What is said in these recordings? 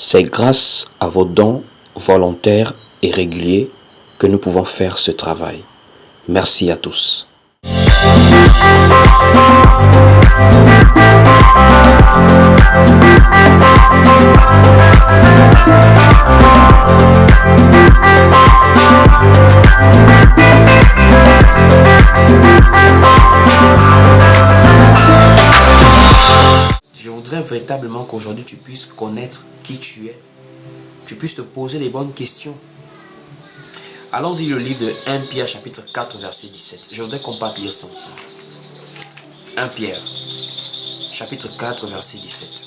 C'est grâce à vos dons volontaires et réguliers que nous pouvons faire ce travail. Merci à tous. Je voudrais véritablement qu'aujourd'hui tu puisses connaître qui tu es. Tu puisses te poser les bonnes questions. Allons-y le livre de 1 Pierre chapitre 4 verset 17. Je voudrais qu'on parte lire ça ensemble. 1 Pierre chapitre 4 verset 17.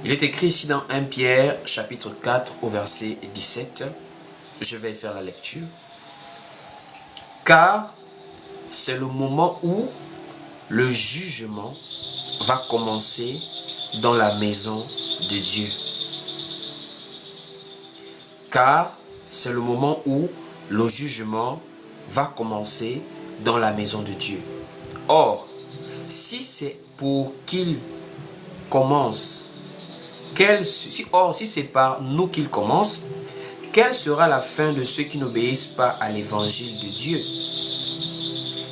Il est écrit ici dans 1 Pierre chapitre 4 au verset 17. Je vais faire la lecture. Car c'est le moment où le jugement va commencer dans la maison de Dieu. Car c'est le moment où le jugement va commencer dans la maison de Dieu. Or, si c'est pour qu'il commence, si c'est par nous qu'il commence, quelle sera la fin de ceux qui n'obéissent pas à l'évangile de Dieu?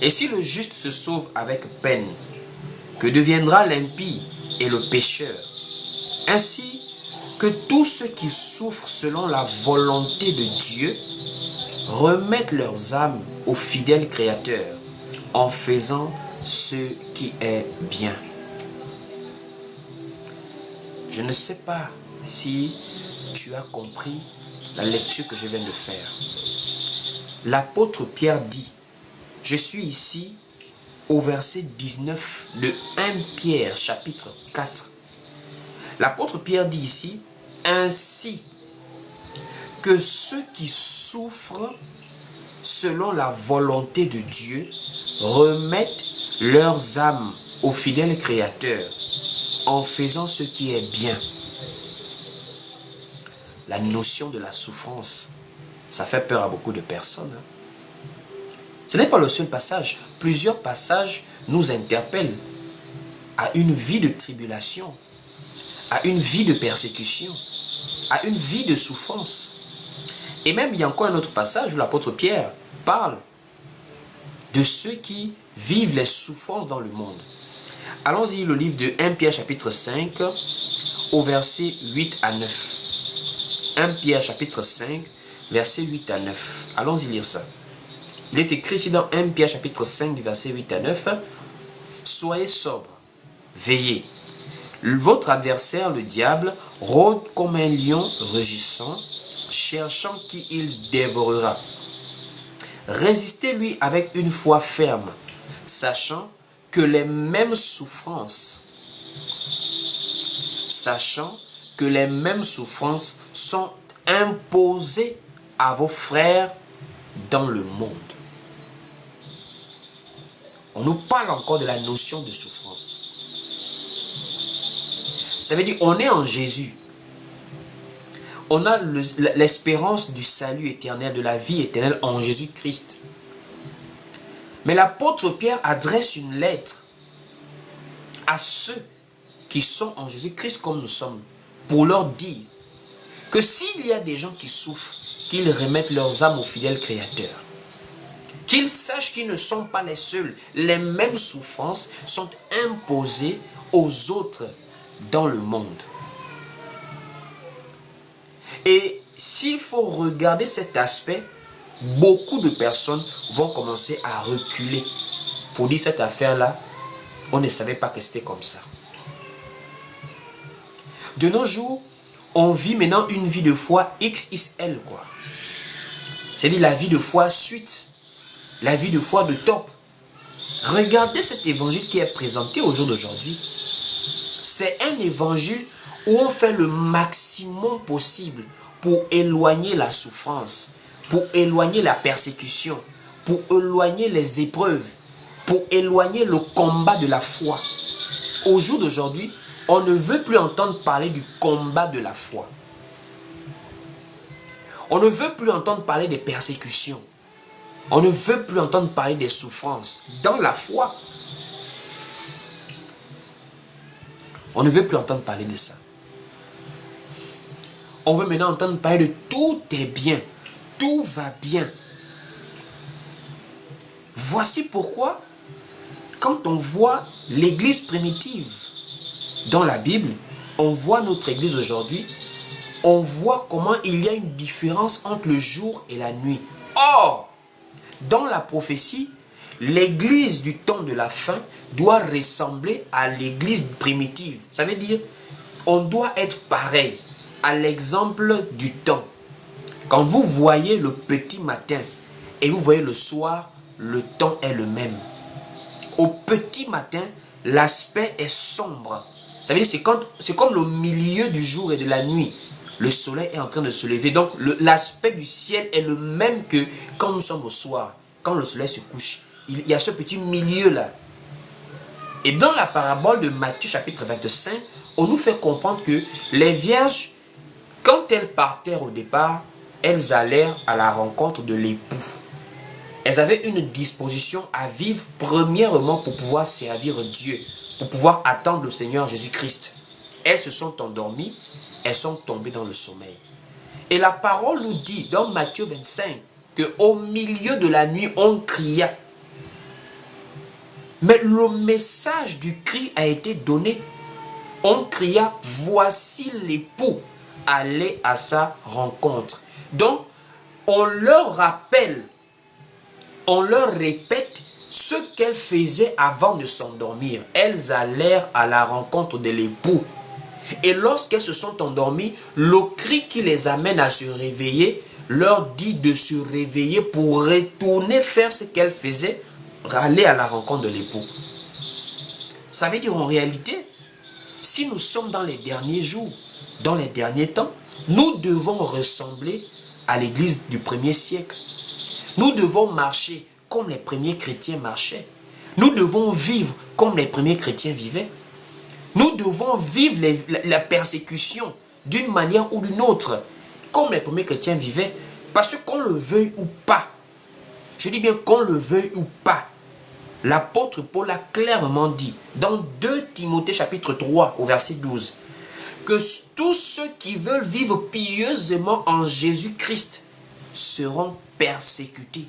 Et si le juste se sauve avec peine, que deviendra l'impie et le pécheur? Ainsi que tous ceux qui souffrent selon la volonté de Dieu remettent leurs âmes au fidèle Créateur en faisant ce qui est bien. Je ne sais pas si tu as compris la lecture que je viens de faire. L'apôtre Pierre dit, je suis ici au verset 19 de 1 Pierre chapitre 4. L'apôtre Pierre dit ici, ainsi que ceux qui souffrent selon la volonté de Dieu remettent leurs âmes au fidèle Créateur en faisant ce qui est bien. La notion de la souffrance, ça fait peur à beaucoup de personnes. Ce n'est pas le seul passage. Plusieurs passages nous interpellent à une vie de tribulation, à une vie de persécution, à une vie de souffrance. Et même il y a encore un autre passage où l'apôtre Pierre parle de ceux qui vivent les souffrances dans le monde. Allons-y le livre de 1 Pierre chapitre 5 au verset 8 à 9. 1 Pierre chapitre 5 verset 8 à 9. Allons-y lire ça. Il est écrit ici dans 1 Pierre chapitre 5 du verset 8 à 9. Soyez sobres, veillez. Votre adversaire, le diable, rôde comme un lion rugissant, cherchant qui il dévorera. Résistez-lui avec une foi ferme, sachant que les mêmes souffrances sont imposées à vos frères dans le monde. On nous parle encore de la notion de souffrance. Ça veut dire on est en Jésus. On a l'espérance du salut éternel, de la vie éternelle en Jésus-Christ. Mais l'apôtre Pierre adresse une lettre à ceux qui sont en Jésus-Christ comme nous sommes, pour leur dire que s'il y a des gens qui souffrent, qu'ils remettent leurs âmes au fidèle Créateur. Qu'ils sachent qu'ils ne sont pas les seuls. Les mêmes souffrances sont imposées aux autres dans le monde. Et s'il faut regarder cet aspect, beaucoup de personnes vont commencer à reculer pour dire cette affaire-là, on ne savait pas que c'était comme ça. De nos jours, on vit maintenant une vie de foi XXL, quoi. C'est-à-dire la vie de foi suite, la vie de foi de top. Regardez cet évangile qui est présenté au jour d'aujourd'hui. C'est un évangile où on fait le maximum possible pour éloigner la souffrance, pour éloigner la persécution, pour éloigner les épreuves, pour éloigner le combat de la foi. Au jour d'aujourd'hui, on ne veut plus entendre parler du combat de la foi. On ne veut plus entendre parler des persécutions. On ne veut plus entendre parler des souffrances dans la foi. On ne veut plus entendre parler de ça. On veut maintenant entendre parler de tout est bien. Tout va bien. Voici pourquoi, quand on voit l'église primitive dans la Bible, on voit notre église aujourd'hui, on voit comment il y a une différence entre le jour et la nuit. Or, dans la prophétie, l'église du temps de la fin doit ressembler à l'église primitive. Ça veut dire, on doit être pareil à l'exemple du temps. Quand vous voyez le petit matin et vous voyez le soir, le temps est le même. Au petit matin, l'aspect est sombre. Ça veut dire c'est comme le milieu du jour et de la nuit. Le soleil est en train de se lever. Donc l'aspect du ciel est le même que quand nous sommes au soir. Quand le soleil se couche, il y a ce petit milieu-là. Et dans la parabole de Matthieu chapitre 25, on nous fait comprendre que les vierges, quand elles partèrent au départ, elles allèrent à la rencontre de l'époux. Elles avaient une disposition à vivre premièrement pour pouvoir servir Dieu, pour pouvoir attendre le Seigneur Jésus-Christ. Elles se sont endormies, elles sont tombées dans le sommeil. Et la parole nous dit dans Matthieu 25 qu'au milieu de la nuit, on cria. Mais le message du cri a été donné. On cria, voici l'époux, allez à sa rencontre. Donc, on leur rappelle, on leur répète ce qu'elles faisaient avant de s'endormir. Elles allèrent à la rencontre de l'époux. Et lorsqu'elles se sont endormies, le cri qui les amène à se réveiller leur dit de se réveiller pour retourner faire ce qu'elles faisaient, aller à la rencontre de l'époux. Ça veut dire en réalité, si nous sommes dans les derniers jours, dans les derniers temps, nous devons ressembler à l'église du premier siècle. Nous devons marcher comme les premiers chrétiens marchaient. Nous devons vivre comme les premiers chrétiens vivaient. Nous devons vivre la persécution d'une manière ou d'une autre, comme les premiers chrétiens vivaient. Parce que qu'on le veuille ou pas, je dis bien qu'on le veuille ou pas, l'apôtre Paul a clairement dit dans 2 Timothée chapitre 3 au verset 12 que tous ceux qui veulent vivre pieusement en Jésus-Christ seront persécutés.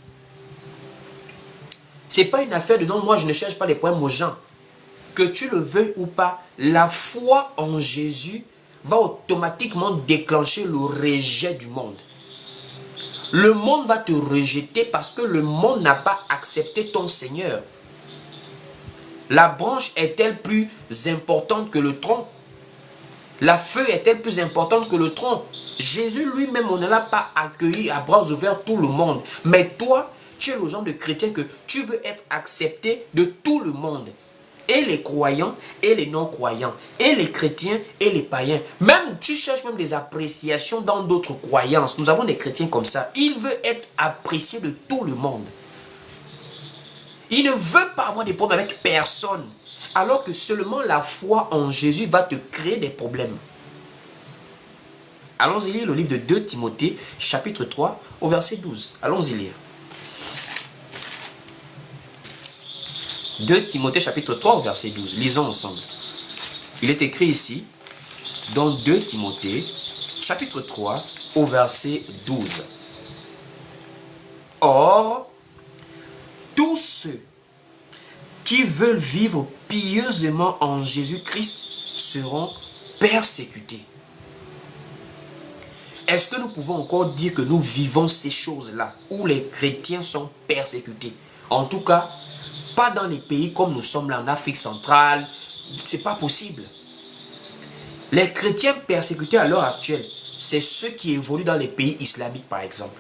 Ce n'est pas une affaire de non, moi je ne cherche pas les problèmes aux gens. Que tu le veuilles ou pas, la foi en Jésus va automatiquement déclencher le rejet du monde. Le monde va te rejeter parce que le monde n'a pas accepté ton Seigneur. La branche est-elle plus importante que le tronc? La feuille est-elle plus importante que le tronc? Jésus lui-même, on ne l'a pas accueilli à bras ouverts tout le monde. Mais toi, tu es le genre de chrétien que tu veux être accepté de tout le monde. Et les croyants, et les non-croyants, et les chrétiens, et les païens. Même, tu cherches même des appréciations dans d'autres croyances. Nous avons des chrétiens comme ça. Il veut être apprécié de tout le monde. Il ne veut pas avoir des problèmes avec personne. Alors que seulement la foi en Jésus va te créer des problèmes. Allons-y lire le livre de 2 Timothée, chapitre 3, au verset 12. Allons-y lire. 2 Timothée chapitre 3 au verset 12. Lisons ensemble. Il est écrit ici, dans 2 Timothée chapitre 3 au verset 12. Or, tous ceux qui veulent vivre pieusement en Jésus-Christ seront persécutés. Est-ce que nous pouvons encore dire que nous vivons ces choses-là, où les chrétiens sont persécutés? En tout cas, pas dans les pays comme nous sommes là en Afrique centrale. C'est pas possible. Les chrétiens persécutés à l'heure actuelle, c'est ceux qui évoluent dans les pays islamiques par exemple.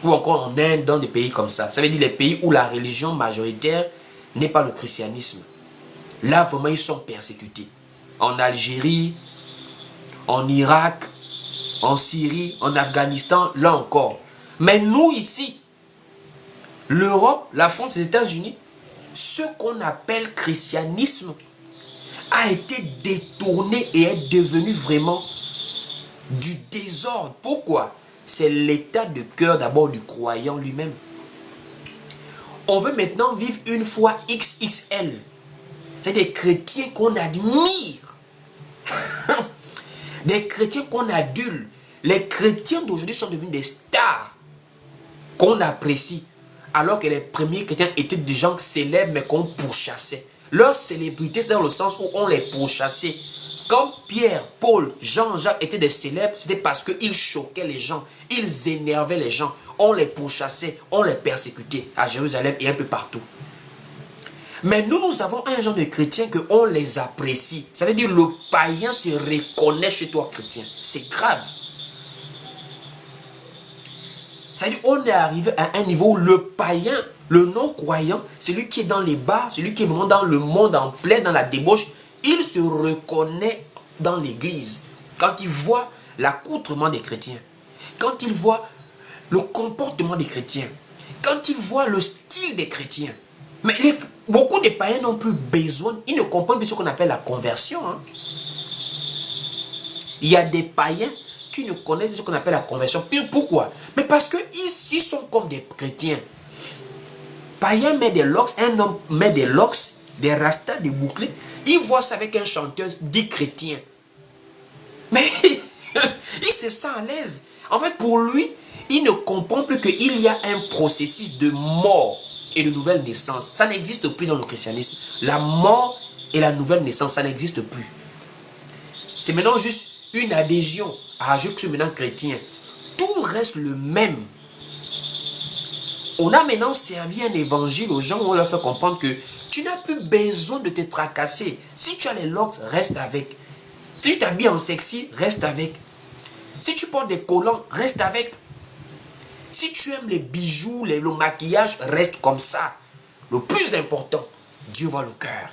Ou encore en Inde, dans des pays comme ça. Ça veut dire les pays où la religion majoritaire n'est pas le christianisme. Là vraiment ils sont persécutés. En Algérie, en Irak, en Syrie, en Afghanistan, là encore. Mais nous ici, l'Europe, la France, les États-Unis, ce qu'on appelle christianisme a été détourné et est devenu vraiment du désordre. Pourquoi? C'est l'état de cœur d'abord du croyant lui-même. On veut maintenant vivre une foi XXL. C'est des chrétiens qu'on admire. Des chrétiens qu'on adule. Les chrétiens d'aujourd'hui sont devenus des stars qu'on apprécie. Alors que les premiers chrétiens étaient des gens célèbres mais qu'on pourchassait. Leur célébrité, c'est dans le sens où on les pourchassait. Quand Pierre, Paul, Jean-Jacques étaient des célèbres, c'était parce qu'ils choquaient les gens. Ils énervaient les gens. On les pourchassait, on les persécutait à Jérusalem et un peu partout. Mais nous avons un genre de chrétiens qu'on les apprécie. Ça veut dire le païen se reconnaît chez toi, chrétien. C'est grave. Ça veut dire qu'on est arrivé à un niveau où le païen, le non-croyant, celui qui est dans les bars, celui qui est vraiment dans le monde en plein, dans la débauche, il se reconnaît dans l'église. Quand il voit l'accoutrement des chrétiens, quand il voit le comportement des chrétiens, quand il voit le style des chrétiens. Mais beaucoup de païens n'ont plus besoin, ils ne comprennent plus ce qu'on appelle la conversion. Hein. Il y a des païens qui ne connaissent pas ce qu'on appelle la conversion. Pourquoi? Mais parce qu'ils sont comme des chrétiens. Païen met des locks, un homme met des locks, des rastas, des bouclés. Il voit ça avec un chanteur dit chrétien. Mais il se sent à l'aise. En fait, pour lui, il ne comprend plus qu'il y a un processus de mort et de nouvelle naissance. Ça n'existe plus dans le christianisme. La mort et la nouvelle naissance, ça n'existe plus. C'est maintenant juste une adhésion à je suis maintenant chrétien. Tout reste le même. On a maintenant servi un évangile aux gens où on leur fait comprendre que tu n'as plus besoin de te tracasser. Si tu as les locks, reste avec. Si tu t'habilles en sexy, reste avec. Si tu portes des collants, reste avec. Si tu aimes les bijoux, le maquillage, reste comme ça. Le plus important, Dieu voit le cœur.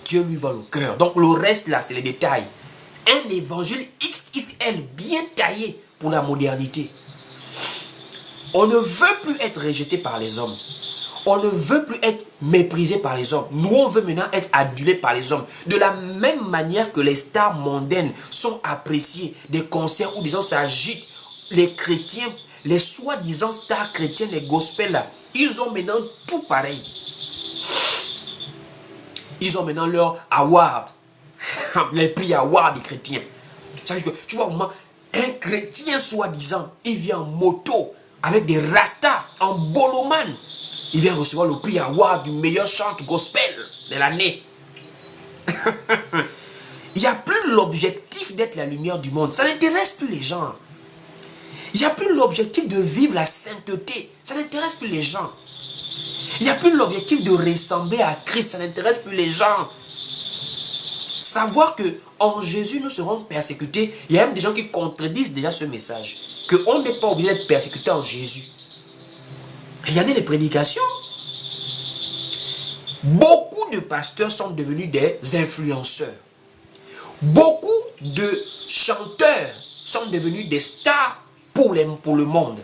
Dieu lui voit le cœur. Donc le reste là, c'est les détails. Un évangile XXL bien taillé pour la modernité. On ne veut plus être rejeté par les hommes. On ne veut plus être méprisé par les hommes. Nous, on veut maintenant être adulés par les hommes. De la même manière que les stars mondaines sont appréciées, des concerts où des gens s'agitent, les chrétiens, les soi-disant stars chrétiennes, les gospels là, ils ont maintenant tout pareil. Ils ont maintenant leur award, les prix award des chrétiens. Ça veut dire que tu vois, un chrétien soi-disant, il vient en moto avec des rastas, en boloman. Il vient recevoir le prix award du meilleur chant gospel de l'année. Il n'y a plus l'objectif d'être la lumière du monde. Ça n'intéresse plus les gens. Il n'y a plus l'objectif de vivre la sainteté. Ça n'intéresse plus les gens. Il n'y a plus l'objectif de ressembler à Christ. Ça n'intéresse plus les gens. Savoir que en Jésus, nous serons persécutés. Il y a même des gens qui contredisent déjà ce message. Qu'on n'est pas obligé d'être persécuté en Jésus. Regardez les prédications. Beaucoup de pasteurs sont devenus des influenceurs. Beaucoup de chanteurs sont devenus des stars pour le monde.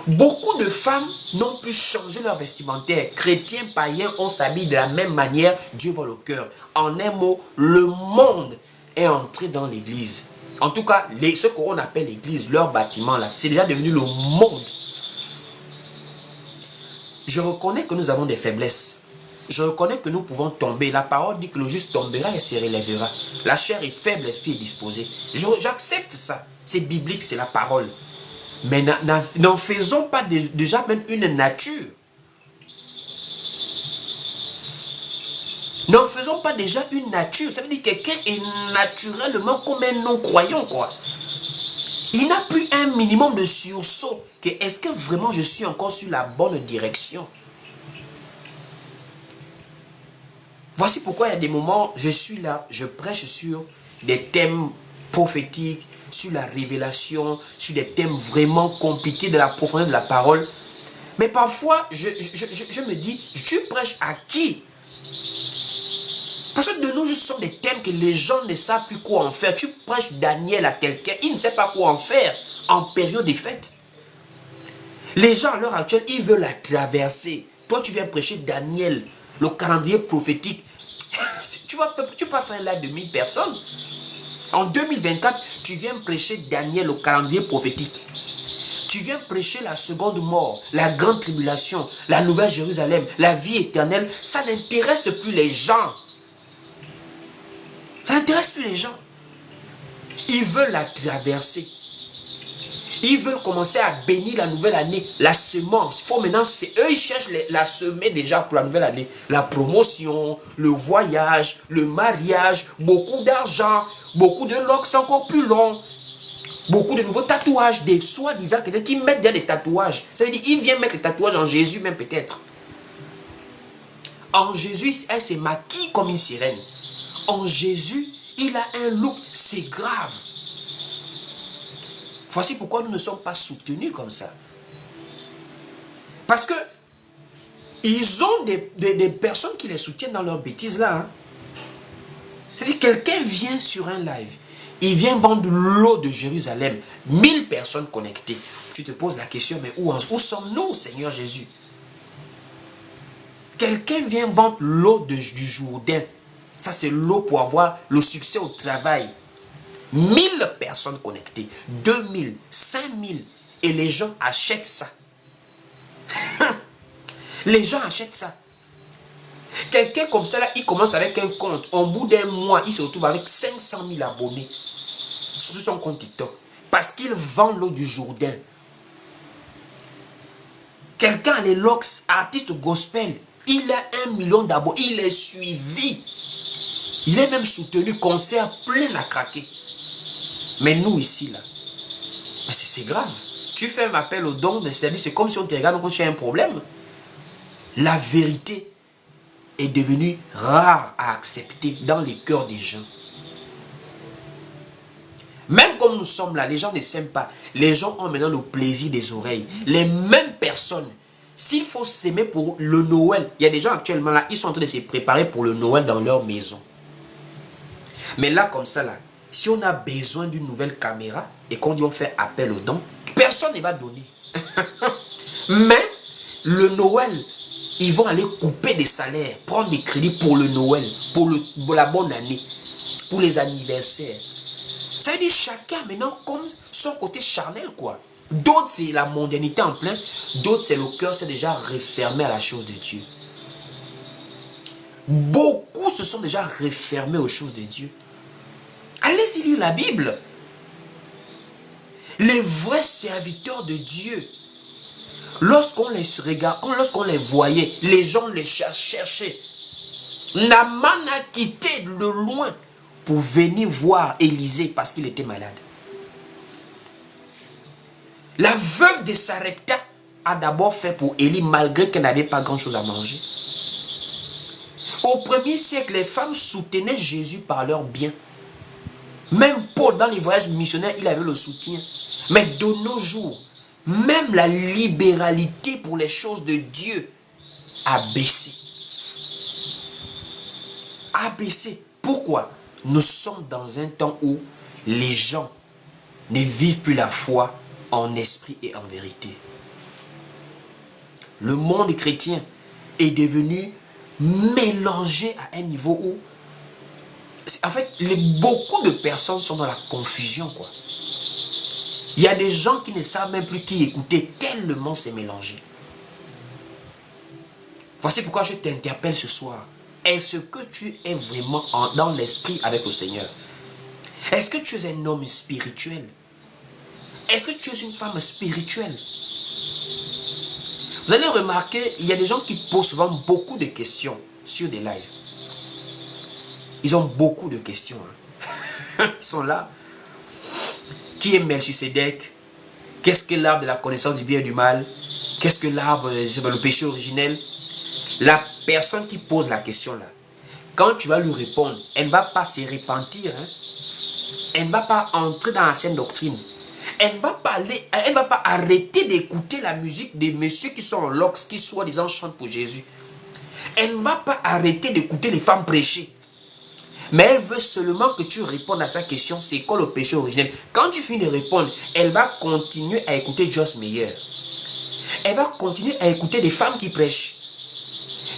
Beaucoup de femmes n'ont plus changé leur vestimentaire. Chrétiens, païens, on s'habille de la même manière. Dieu voit le cœur. En un mot, le monde est entré dans l'église. En tout cas, ce qu'on appelle l'église, leur bâtiment là, c'est déjà devenu le monde. Je reconnais que nous avons des faiblesses. Je reconnais que nous pouvons tomber. La parole dit que le juste tombera et se relèvera. La chair est faible, l'esprit est disposé. J'accepte ça. C'est biblique, c'est la parole. Mais n'en faisons pas déjà même une nature. N'en faisons pas déjà une nature. Ça veut dire que quelqu'un est naturellement comme un non-croyant, quoi. Il n'a plus un minimum de sursaut. Est-ce que vraiment je suis encore sur la bonne direction? Voici pourquoi il y a des moments, je suis là, je prêche sur des thèmes prophétiques, sur la révélation, sur des thèmes vraiment compliqués de la profondeur de la parole. Mais parfois, je me dis, tu prêches à qui? Parce que de nos jours, ce sont des thèmes que les gens ne savent plus quoi en faire. Tu prêches Daniel à quelqu'un, il ne sait pas quoi en faire en période des fêtes. Les gens à l'heure actuelle, ils veulent la traverser. Toi, tu viens prêcher Daniel, le calendrier prophétique. Tu peux pas faire un live de 1000 personnes. En 2024, tu viens prêcher Daniel, le calendrier prophétique. Tu viens prêcher la seconde mort, la grande tribulation, la nouvelle Jérusalem, la vie éternelle. Ça n'intéresse plus les gens. Ça n'intéresse plus les gens. Ils veulent la traverser. Ils veulent commencer à bénir la nouvelle année, la semence. Faut maintenant, c'est eux, ils cherchent la semer déjà pour la nouvelle année. La promotion, le voyage, le mariage, beaucoup d'argent, beaucoup de locks encore plus longs, beaucoup de nouveaux tatouages, des soi-disant quelqu'un qui mettent déjà des tatouages. Ça veut dire qu'ils viennent mettre des tatouages en Jésus même peut-être. En Jésus, elle s'est maquille comme une sirène. En Jésus, il a un look, c'est grave. Voici pourquoi nous ne sommes pas soutenus comme ça. Parce que ils ont des personnes qui les soutiennent dans leurs bêtises là. Hein. C'est-à-dire quelqu'un vient sur un live, il vient vendre l'eau de Jérusalem, 1000 personnes connectées. Tu te poses la question, mais où sommes-nous, Seigneur Jésus? Quelqu'un vient vendre l'eau du Jourdain. Ça, c'est l'eau pour avoir le succès au travail. 1000 personnes connectées, 2000, 5000, et les gens achètent ça. Les gens achètent ça. Quelqu'un comme ça, là, il commence avec un compte. Au bout d'un mois, il se retrouve avec 500 000 abonnés sur son compte TikTok. Parce qu'il vend l'eau du Jourdain. Quelqu'un, les locks, artiste gospel, il a 1 million d'abonnés. Il est suivi. Il est même soutenu, concert plein à craquer. Mais nous ici, là, c'est grave. Tu fais un appel au don, c'est-à-dire c'est comme si on te regarde quand tu as un problème. La vérité est devenue rare à accepter dans les cœurs des gens. Même comme nous sommes là, les gens ne s'aiment pas. Les gens ont maintenant le plaisir des oreilles. Les mêmes personnes, s'il faut s'aimer pour le Noël, il y a des gens actuellement là, ils sont en train de se préparer pour le Noël dans leur maison. Mais là, comme ça, là, si on a besoin d'une nouvelle caméra et qu'on dit on fait appel aux dons, personne ne va donner. Mais le Noël, ils vont aller couper des salaires, prendre des crédits pour le Noël, pour la bonne année, pour les anniversaires. Ça veut dire chacun maintenant comme son côté charnel, quoi. D'autres, c'est la mondanité en plein. D'autres, c'est le cœur, c'est déjà refermé à la chose de Dieu. Beaucoup se sont déjà refermés aux choses de Dieu. Allez-y lire la Bible. Les vrais serviteurs de Dieu, lorsqu'on les regarde, lorsqu'on les voyait, les gens les cherchaient. Naaman a quitté de loin pour venir voir Élisée parce qu'il était malade. La veuve de Sarepta a d'abord fait pour Élie malgré qu'elle n'avait pas grand-chose à manger. Au 1er siècle, les femmes soutenaient Jésus par leurs biens. Même Paul, dans les voyages missionnaires, il avait le soutien. Mais de nos jours, même la libéralité pour les choses de Dieu a baissé. A baissé. Pourquoi? Nous sommes dans un temps où les gens ne vivent plus la foi en esprit et en vérité. Le monde chrétien est devenu mélangé à un niveau où, en fait, beaucoup de personnes sont dans la confusion, quoi. Il y a des gens qui ne savent même plus qui écouter, tellement c'est mélangé. Voici pourquoi je t'interpelle ce soir. Est-ce que tu es vraiment dans l'esprit avec le Seigneur? Est-ce que tu es un homme spirituel? Est-ce que tu es une femme spirituelle? Vous allez remarquer, il y a des gens qui posent souvent beaucoup de questions sur des lives. Ils ont beaucoup de questions. Hein. Ils sont là. Qui est Melchisedec? Qu'est-ce que l'arbre de la connaissance du bien et du mal? Qu'est-ce que l'arbre, le péché originel? La personne qui pose la question là, quand tu vas lui répondre, elle ne va pas se repentir. Hein? Elle ne va pas entrer dans la saine doctrine. Elle ne va pas arrêter d'écouter la musique des messieurs qui sont en locks, qui soi-disant chantent pour Jésus. Elle ne va pas arrêter d'écouter les femmes prêcher. Mais elle veut seulement que tu répondes à sa question, c'est quoi le péché originel? Quand tu finis de répondre, elle va continuer à écouter Joss Meyer. Elle va continuer à écouter des femmes qui prêchent.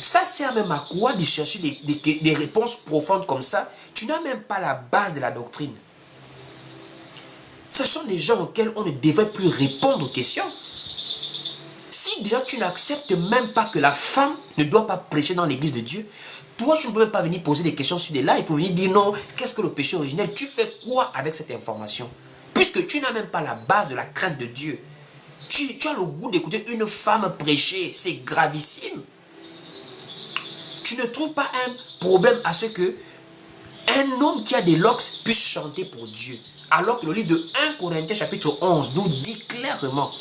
Ça sert même à quoi de chercher des réponses profondes comme ça? Tu n'as même pas la base de la doctrine. Ce sont des gens auxquels on ne devrait plus répondre aux questions. Si déjà tu n'acceptes même pas que la femme ne doit pas prêcher dans l'église de Dieu, Toi, tu ne peux même pas venir poser des questions sur des lives pour venir dire non, qu'est-ce que le péché originel? Tu fais quoi avec cette information? Puisque tu n'as même pas la base de la crainte de Dieu. Tu as le goût d'écouter une femme prêcher, c'est gravissime. Tu ne trouves pas un problème à ce que un homme qui a des locks puisse chanter pour Dieu. Alors que le livre de 1 Corinthiens chapitre 11 nous dit clairement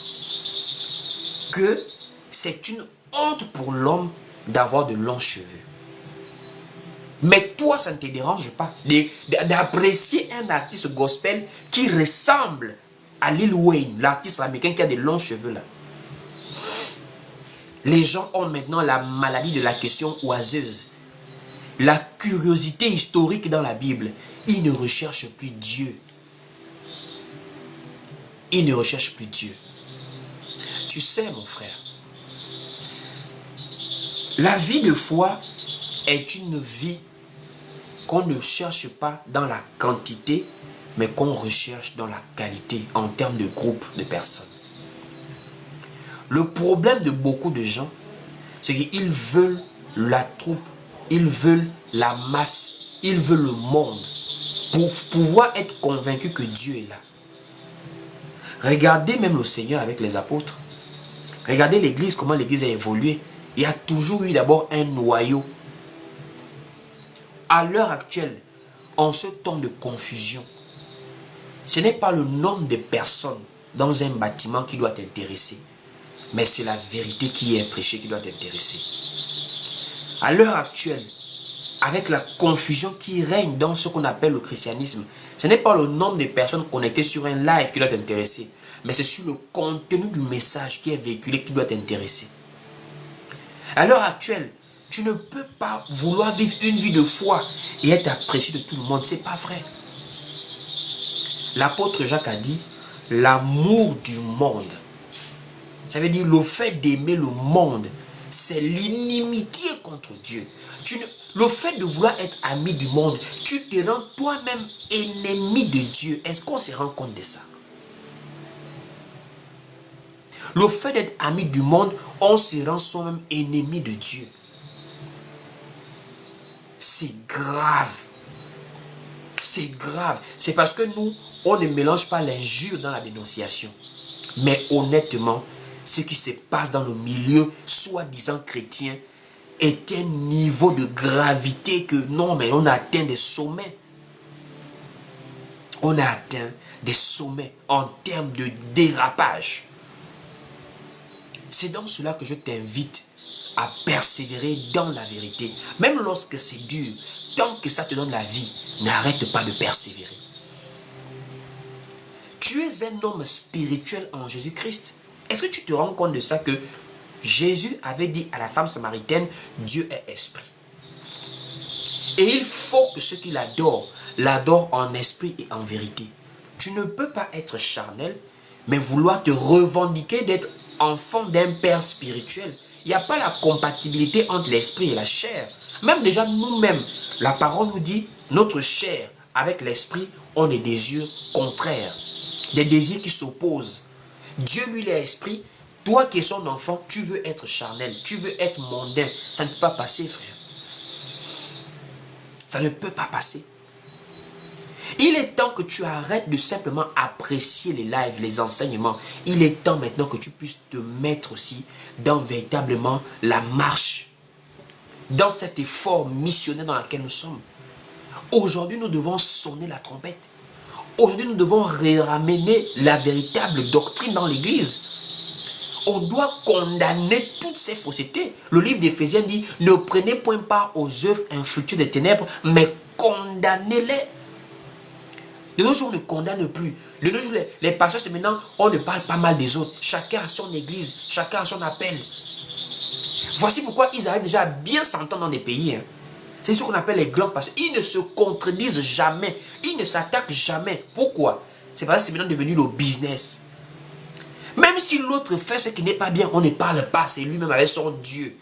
que c'est une honte pour l'homme d'avoir de longs cheveux. Mais toi, ça ne te dérange pas d'apprécier un artiste gospel qui ressemble à Lil Wayne, l'artiste américain qui a des longs cheveux là. Les gens ont maintenant la maladie de la question oiseuse. La curiosité historique dans la Bible. Ils ne recherchent plus Dieu. Ils ne recherchent plus Dieu. Tu sais, mon frère, la vie de foi est une vie qu'on ne cherche pas dans la quantité, mais qu'on recherche dans la qualité en termes de groupe de personnes. Le problème de beaucoup de gens, c'est qu'ils veulent la troupe, ils veulent la masse, ils veulent le monde pour pouvoir être convaincus que Dieu est là. Regardez même le Seigneur avec les apôtres. Regardez l'église, comment l'église a évolué. Il y a toujours eu d'abord un noyau. À l'heure actuelle, en ce temps de confusion, ce n'est pas le nombre de personnes dans un bâtiment qui doit t'intéresser, mais c'est la vérité qui est prêchée qui doit t'intéresser. À l'heure actuelle, avec la confusion qui règne dans ce qu'on appelle le christianisme, ce n'est pas le nombre de personnes connectées sur un live qui doit t'intéresser, mais c'est sur le contenu du message qui est véhiculé qui doit t'intéresser. À l'heure actuelle, tu ne peux pas vouloir vivre une vie de foi et être apprécié de tout le monde. Ce n'est pas vrai. L'apôtre Jacques a dit, l'amour du monde. Ça veut dire le fait d'aimer le monde, c'est l'inimitié contre Dieu. Le fait de vouloir être ami du monde, tu te rends toi-même ennemi de Dieu. Est-ce qu'on se rend compte de ça? Le fait d'être ami du monde, on se rend soi-même ennemi de Dieu. C'est grave. C'est grave. C'est parce que nous, on ne mélange pas l'injure dans la dénonciation. Mais honnêtement, ce qui se passe dans le milieu soi-disant chrétien est un niveau de gravité que non, mais on a atteint des sommets. On a atteint des sommets en termes de dérapage. C'est dans cela que je t'invite à persévérer dans la vérité. Même lorsque c'est dur, tant que ça te donne la vie, n'arrête pas de persévérer. Tu es un homme spirituel en Jésus-Christ. Est-ce que tu te rends compte de ça que Jésus avait dit à la femme samaritaine, Dieu est esprit. Et il faut que ceux qui l'adorent en esprit et en vérité. Tu ne peux pas être charnel, mais vouloir te revendiquer d'être enfant d'un père spirituel. Il n'y a pas la compatibilité entre l'esprit et la chair. Même déjà nous-mêmes, la parole nous dit, notre chair avec l'esprit ont des désirs contraires. Des désirs qui s'opposent. Dieu, lui, il est esprit. Toi qui es son enfant, tu veux être charnel. Tu veux être mondain. Ça ne peut pas passer, frère. Ça ne peut pas passer. Il est temps que tu arrêtes de simplement apprécier les lives, les enseignements. Il est temps maintenant que tu puisses te mettre aussi dans véritablement la marche. Dans cet effort missionnaire dans lequel nous sommes. Aujourd'hui, nous devons sonner la trompette. Aujourd'hui, nous devons ramener la véritable doctrine dans l'église. On doit condamner toutes ces faussetés. Le livre d'Éphésiens dit, ne prenez point part aux œuvres infructueuses des ténèbres, mais condamnez-les. De nos jours, on ne condamne plus. De nos jours, les pasteurs, c'est maintenant, on ne parle pas mal des autres. Chacun a son église, chacun a son appel. Voici pourquoi ils arrivent déjà à bien s'entendre dans des pays. C'est ce qu'on appelle les grands pasteurs. Ils ne se contredisent jamais. Ils ne s'attaquent jamais. Pourquoi? C'est parce que c'est maintenant devenu le business. Même si l'autre fait ce qui n'est pas bien, on ne parle pas. C'est lui-même avec son Dieu.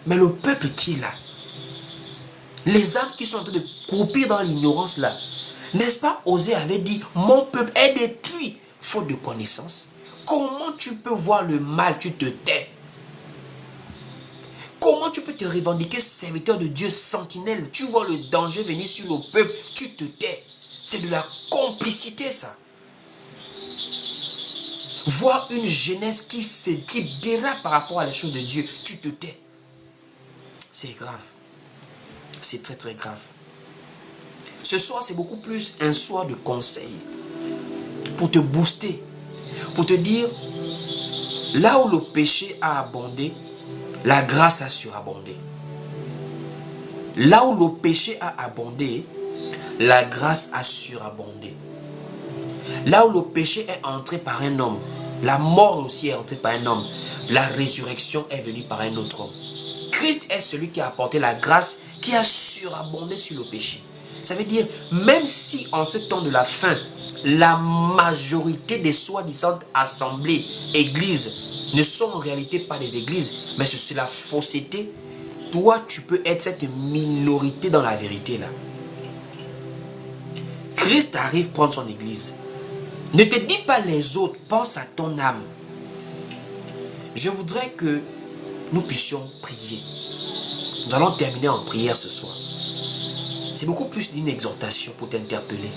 Mais le peuple qui est là, les âmes qui sont en train de croupir dans l'ignorance là, n'est-ce pas, Osée avait dit, mon peuple est détruit, faute de connaissance. Comment tu peux voir le mal, tu te tais? Comment tu peux peux te revendiquer serviteur de Dieu, sentinelle. Tu vois le danger venir sur le peuple, tu te tais. C'est de la complicité, ça. Voir une jeunesse qui dérape par rapport à les choses de Dieu, tu te tais. C'est grave. C'est très très grave. Ce soir, c'est beaucoup plus un soir de conseil. Pour te booster. Pour te dire, là où le péché a abondé, la grâce a surabondé. Là où le péché a abondé, la grâce a surabondé. Là où le péché est entré par un homme, la mort aussi est entrée par un homme. La résurrection est venue par un autre homme. Christ est celui qui a apporté la grâce qui a surabondé sur le péché. Ça veut dire, même si en ce temps de la fin, la majorité des soi-disant assemblées, églises, ne sont en réalité pas des églises, mais c'est la fausseté, toi tu peux être cette minorité dans la vérité là. Christ arrive prendre son église. Ne te dis pas les autres, pense à ton âme. Je voudrais que nous puissions prier. Nous allons terminer en prière ce soir. C'est beaucoup plus d'une exhortation pour t'interpeller.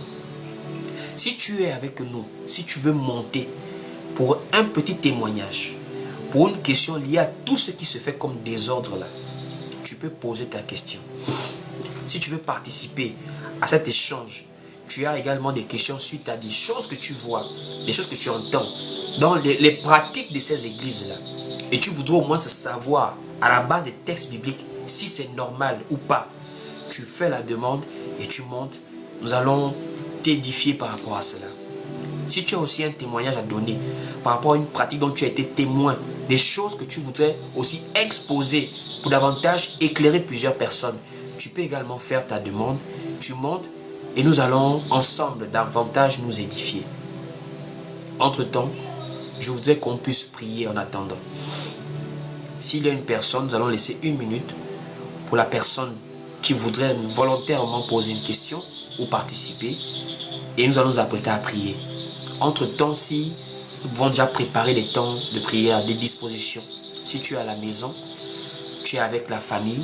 Si tu es avec nous, si tu veux monter pour un petit témoignage, pour une question liée à tout ce qui se fait comme désordre là, tu peux poser ta question. Si tu veux participer à cet échange, tu as également des questions suite à des choses que tu vois, des choses que tu entends dans les pratiques de ces églises-là. Et tu voudrais au moins savoir, à la base des textes bibliques, si c'est normal ou pas. Tu fais la demande et tu montes. Nous allons t'édifier par rapport à cela. Si tu as aussi un témoignage à donner par rapport à une pratique dont tu as été témoin, des choses que tu voudrais aussi exposer pour davantage éclairer plusieurs personnes, tu peux également faire ta demande. Tu montes. Et nous allons ensemble davantage nous édifier. Entre-temps, je voudrais qu'on puisse prier en attendant. S'il y a une personne, nous allons laisser 1 minute pour la personne qui voudrait volontairement poser une question ou participer. Et nous allons nous apprêter à prier. Entre-temps, si nous pouvons déjà préparer les temps de prière, des dispositions. Si tu es à la maison, tu es avec la famille,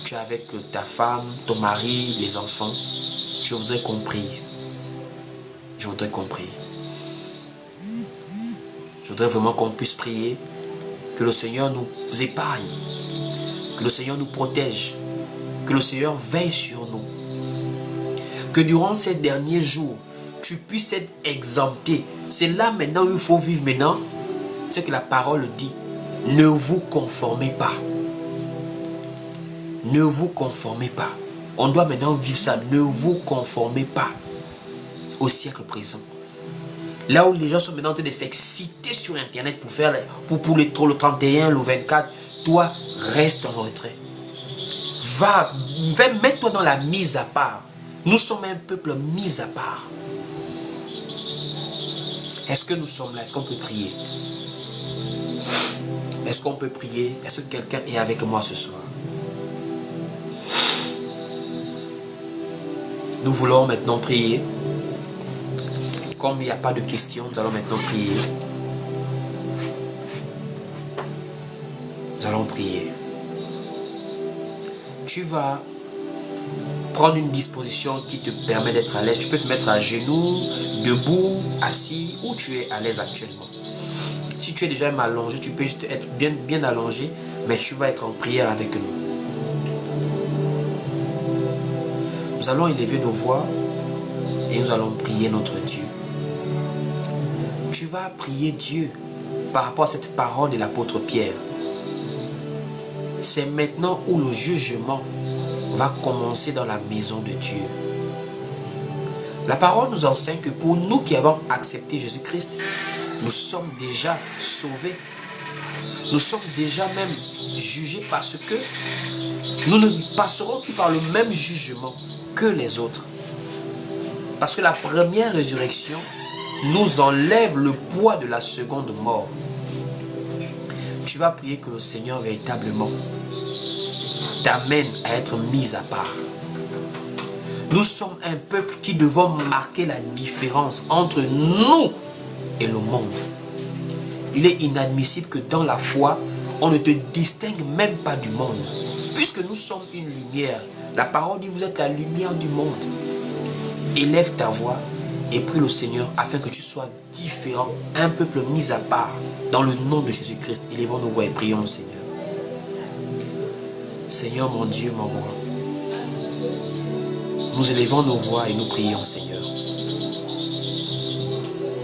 tu es avec ta femme, ton mari, les enfants, je voudrais qu'on prie. Je voudrais qu'on prie. Je voudrais vraiment qu'on puisse prier. Que le Seigneur nous épargne. Que le Seigneur nous protège. Que le Seigneur veille sur nous. Que durant ces derniers jours, tu puisses être exempté. C'est là maintenant où il faut vivre maintenant. C'est que la parole dit. Ne vous conformez pas. Ne vous conformez pas. On doit maintenant vivre ça. Ne vous conformez pas au siècle présent. Là où les gens sont maintenant en train de s'exciter sur Internet pour faire pour le 31, le 24, toi, reste en retrait. Va, mets-toi dans la mise à part. Nous sommes un peuple mis à part. Est-ce que nous sommes là? Est-ce qu'on peut prier? Est-ce qu'on peut prier? Est-ce que quelqu'un est avec moi ce soir? Nous voulons maintenant prier. Comme il n'y a pas de questions, nous allons maintenant prier. Nous allons prier. Tu vas prendre une disposition qui te permet d'être à l'aise. Tu peux te mettre à genoux, debout, assis, où tu es à l'aise actuellement. Si tu es déjà même allongé, tu peux juste être bien allongé, mais tu vas être en prière avec nous. Nous allons élever nos voix et nous allons prier notre Dieu. Tu vas prier Dieu par rapport à cette parole de l'apôtre Pierre. C'est maintenant où le jugement va commencer dans la maison de Dieu. La parole nous enseigne que pour nous qui avons accepté Jésus-Christ, nous sommes déjà sauvés. Nous sommes déjà même jugés parce que nous ne passerons plus par le même jugement que les autres. Parce que la première résurrection nous enlève le poids de la seconde mort. Tu vas prier que le Seigneur véritablement t'amène à être mis à part. Nous sommes un peuple qui devons marquer la différence entre nous et le monde. Il est inadmissible que dans la foi, on ne te distingue même pas du monde. Puisque nous sommes une lumière, la parole dit, vous êtes la lumière du monde. Élève ta voix et prie le Seigneur afin que tu sois différent, un peuple mis à part. Dans le nom de Jésus-Christ, élevons nos voix et prions le Seigneur. Seigneur mon Dieu, mon roi, nous élevons nos voix et nous prions, Seigneur.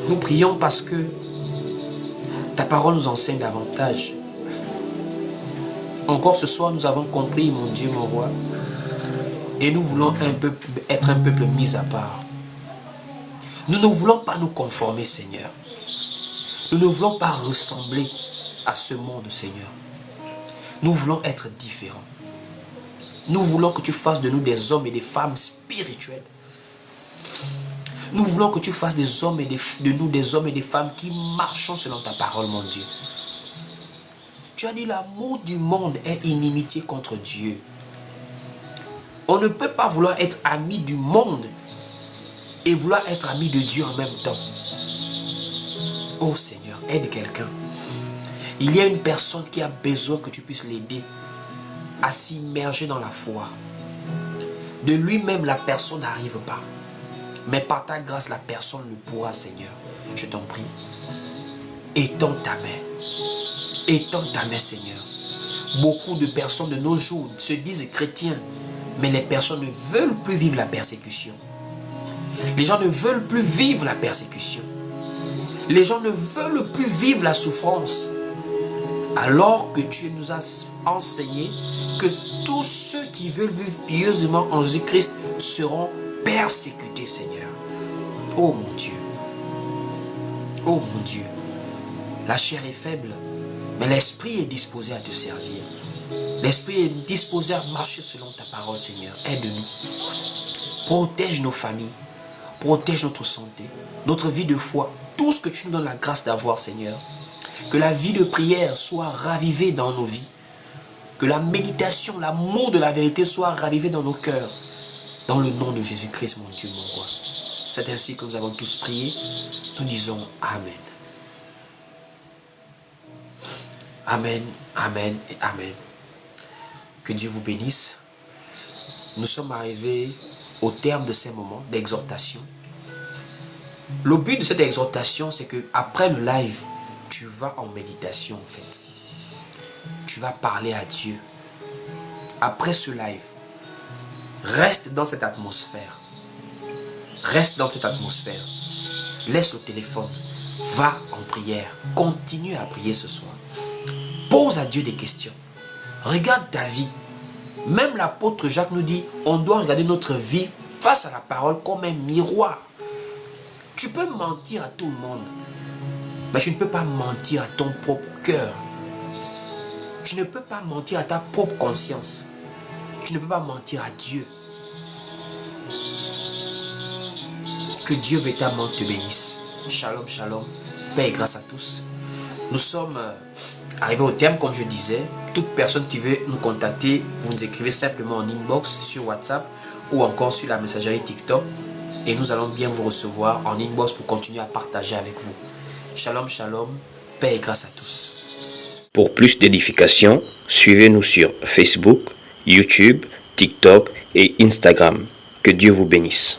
Nous prions parce que ta parole nous enseigne davantage. Encore ce soir, nous avons compris, mon Dieu, mon roi, et nous voulons être un peuple mis à part. Nous ne voulons pas nous conformer, Seigneur. Nous ne voulons pas ressembler à ce monde, Seigneur. Nous voulons être différents. Nous voulons que tu fasses de nous des hommes et des femmes spirituels. Nous voulons que tu fasses des hommes et de nous des hommes et des femmes qui marchent selon ta parole, mon Dieu. Tu as dit l'amour du monde est inimitié contre Dieu. On ne peut pas vouloir être ami du monde et vouloir être ami de Dieu en même temps. Oh Seigneur, aide quelqu'un. Il y a une personne qui a besoin que tu puisses l'aider à s'immerger dans la foi. De lui-même, la personne n'arrive pas. Mais par ta grâce, la personne le pourra, Seigneur. Je t'en prie. Étends ta main. Étends ta main, Seigneur. Beaucoup de personnes de nos jours se disent chrétiens, mais les personnes ne veulent plus vivre la persécution. Les gens ne veulent plus vivre la persécution. Les gens ne veulent plus vivre la souffrance. Alors que tu nous as enseigné que tous ceux qui veulent vivre pieusement en Jésus-Christ seront persécutés, Seigneur. Oh mon Dieu. Oh mon Dieu. La chair est faible, mais l'esprit est disposé à te servir. L'esprit est disposé à marcher selon ta parole, Seigneur. Aide-nous. Protège nos familles. Protège notre santé, notre vie de foi. Tout ce que tu nous donnes la grâce d'avoir, Seigneur. Que la vie de prière soit ravivée dans nos vies. Que la méditation, l'amour de la vérité soit ravivé dans nos cœurs. Dans le nom de Jésus-Christ, mon Dieu, mon roi. C'est ainsi que nous avons tous prié. Nous disons Amen. Amen, Amen et Amen. Que Dieu vous bénisse. Nous sommes arrivés au terme de ces moments d'exhortation. Le but de cette exhortation, c'est que après le live, tu vas en méditation en fait. Tu vas parler à Dieu. Après ce live, reste dans cette atmosphère. Reste dans cette atmosphère. Laisse le téléphone. Va en prière. Continue à prier ce soir. Pose à Dieu des questions. Regarde ta vie. Même l'apôtre Jacques nous dit, on doit regarder notre vie face à la parole comme un miroir. Tu peux mentir à tout le monde, mais tu ne peux pas mentir à ton propre cœur. Tu ne peux pas mentir à ta propre conscience. Tu ne peux pas mentir à Dieu. Que Dieu véritablement te bénisse. Shalom, shalom. Paix et grâce à tous. Nous sommes arrivés au terme, comme je disais. Toute personne qui veut nous contacter, vous nous écrivez simplement en inbox sur WhatsApp ou encore sur la messagerie TikTok. Et nous allons bien vous recevoir en inbox pour continuer à partager avec vous. Shalom, shalom. Paix et grâce à tous. Pour plus d'édification, suivez-nous sur Facebook, YouTube, TikTok et Instagram. Que Dieu vous bénisse.